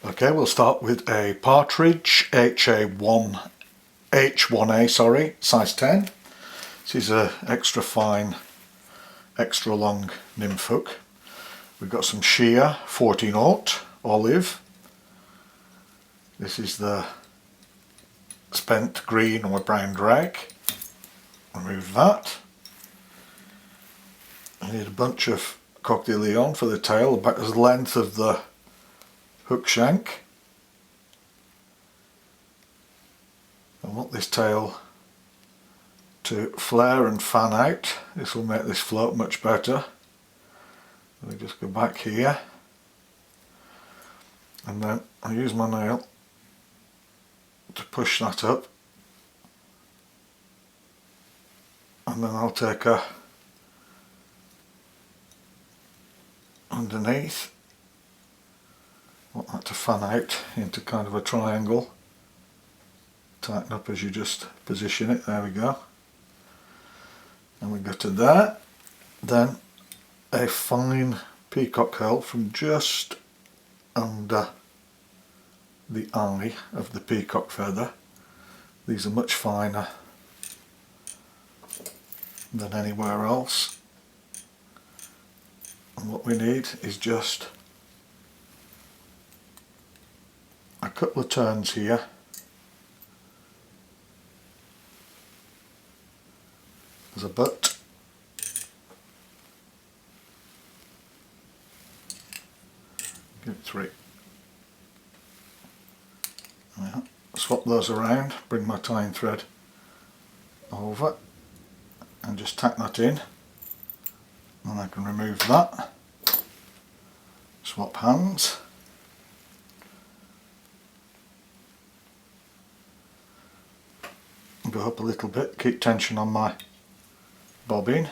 Okay, we'll start with a partridge H1A, sorry, size 10. This is a extra fine, extra long nymph hook. We've got some sheer 14/0 olive. This is the spent green or brown drag. Remove that. I need a bunch of Coq de Leon for the tail, about the length of the hook shank. I want this tail to flare and fan out. This will make this float much better. Let me just go back here, and then I use my nail to push that up, and then I'll take a underneath. I want that to fan out into kind of a triangle. Tighten up as you just position it. There we go. And we go to there. Then a fine peacock curl from just under the eye of the peacock feather. These are much finer than anywhere else. And what we need is just a couple of turns here. There's a butt. Give it 3. Yeah. Swap those around, bring my tying thread over and just tack that in, and I can remove that. Swap hands. Go up a little bit, keep tension on my bobbin,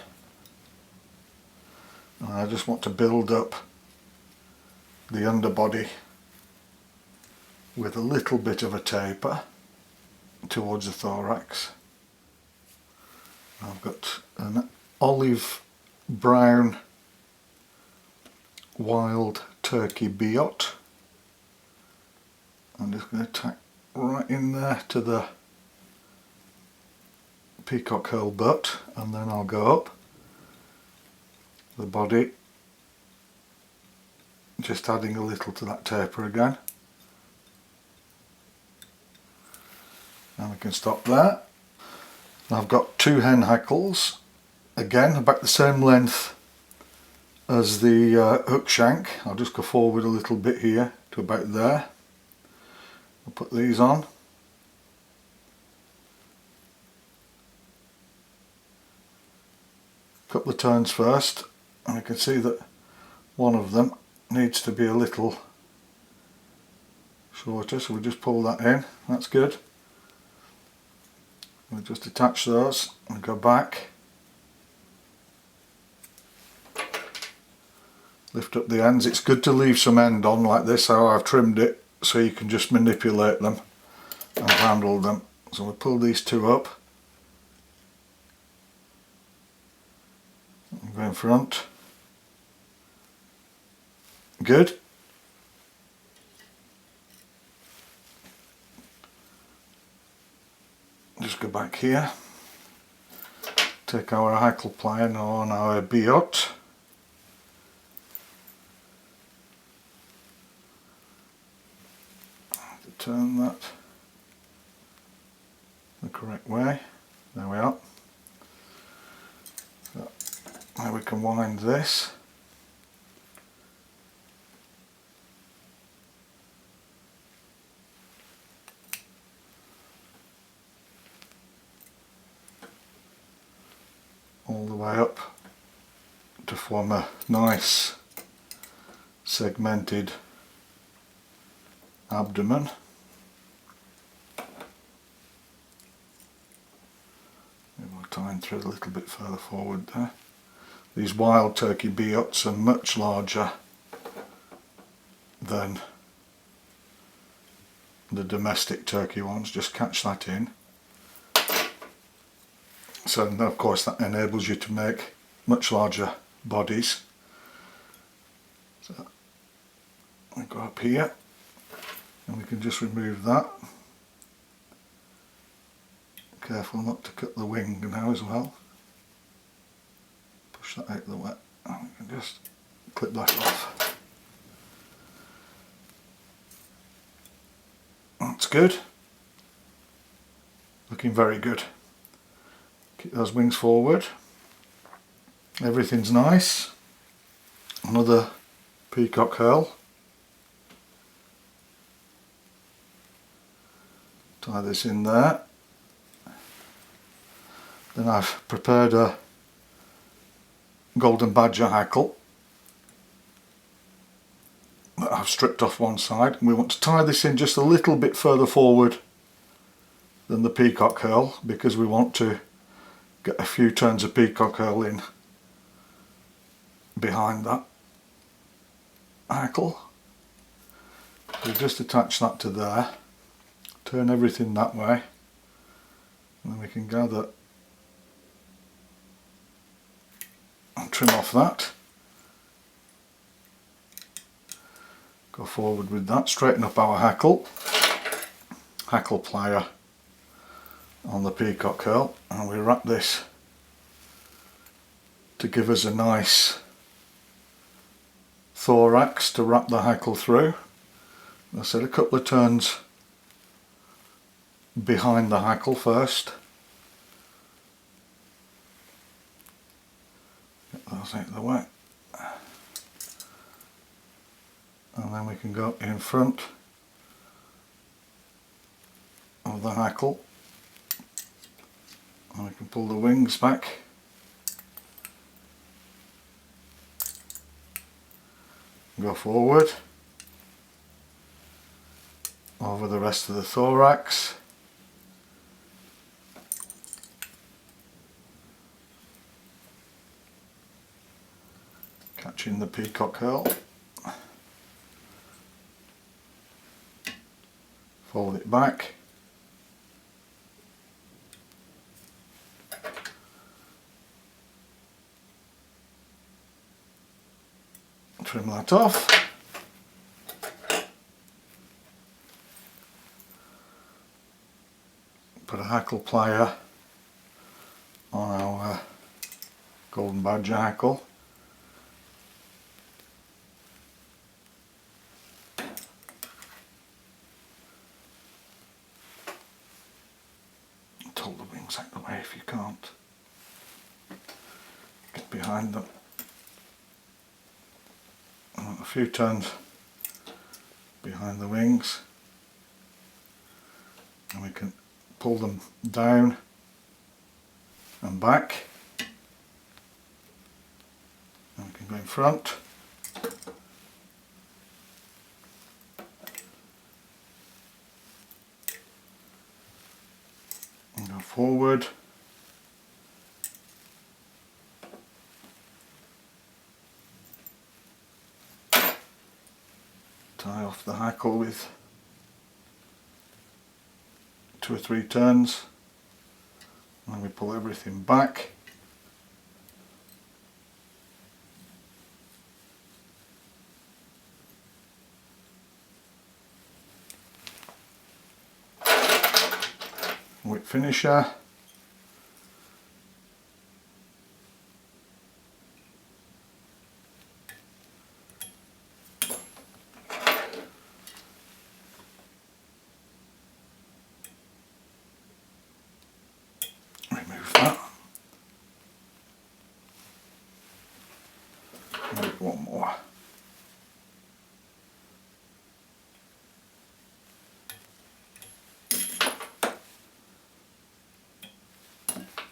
and I just want to build up the underbody with a little bit of a taper towards the thorax. I've got an olive brown wild turkey biot. I'm just going to tack right in there to the peacock curl butt, and then I'll go up the body, just adding a little to that taper again, and we can stop there. I've got 2 hen hackles, again about the same length as the hook shank. I'll just go forward a little bit here to about there. I'll put these on. Couple of turns first, and I can see that one of them needs to be a little shorter, so we'll just pull that in. That's good. We'll just attach those and go back, lift up the ends. It's good to leave some end on like this, how I've trimmed it, so you can just manipulate them and handle them. So we'll pull these 2 up. Go in front. Good. Just go back here. Take our hackle pline on our biot. Turn that the correct way. There we are. Now we can wind this. All the way up to form a nice segmented abdomen. Maybe we'll tie in thread a little bit further forward there. These wild turkey biots are much larger than the domestic turkey ones, just catch that in. So of course that enables you to make much larger bodies. So I go up here, And we can just remove that. Careful not to cut the wing now as well. Push that out of the way, and we can just clip that off. That's good. Looking very good. Keep those wings forward. Everything's nice. Another peacock herl. Tie this in there. Then I've prepared a golden badger hackle that I've stripped off one side, and we want to tie this in just a little bit further forward than the peacock herl, because we want to get a few turns of peacock herl in behind that hackle. So just attach that to there, turn everything that way, and then we can gather and trim off that. Go forward with that, straighten up our hackle plier on the peacock herl, and we wrap this to give us a nice thorax to wrap the hackle through. I said a couple of turns behind the hackle first. Get those out of the way. And then we can go in front of the hackle, and we can pull the wings back. Go forward over the rest of the thorax. Catching the peacock herl. Fold it back. Trim that off. Put a hackle plier on our golden badger hackle. Pull the wings out the way if you can't. Get behind them. And a few turns behind the wings, and we can pull them down and back, and we can go in front. And go forward. Tie off the hackle with 2 or 3 turns, and then we pull everything back. Whip finisher. Remove that. Maybe one more.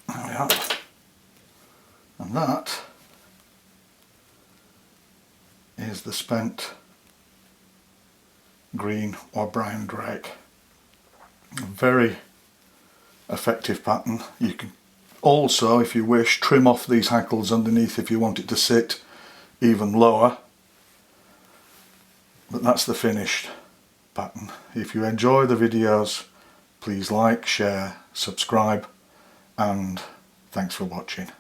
There we are. And that is the spent green or brown drake. A very effective pattern. You can also, if you wish, trim off these hackles underneath if you want it to sit even lower, but that's the finished pattern. If you enjoy the videos, please like, share, subscribe, and thanks for watching.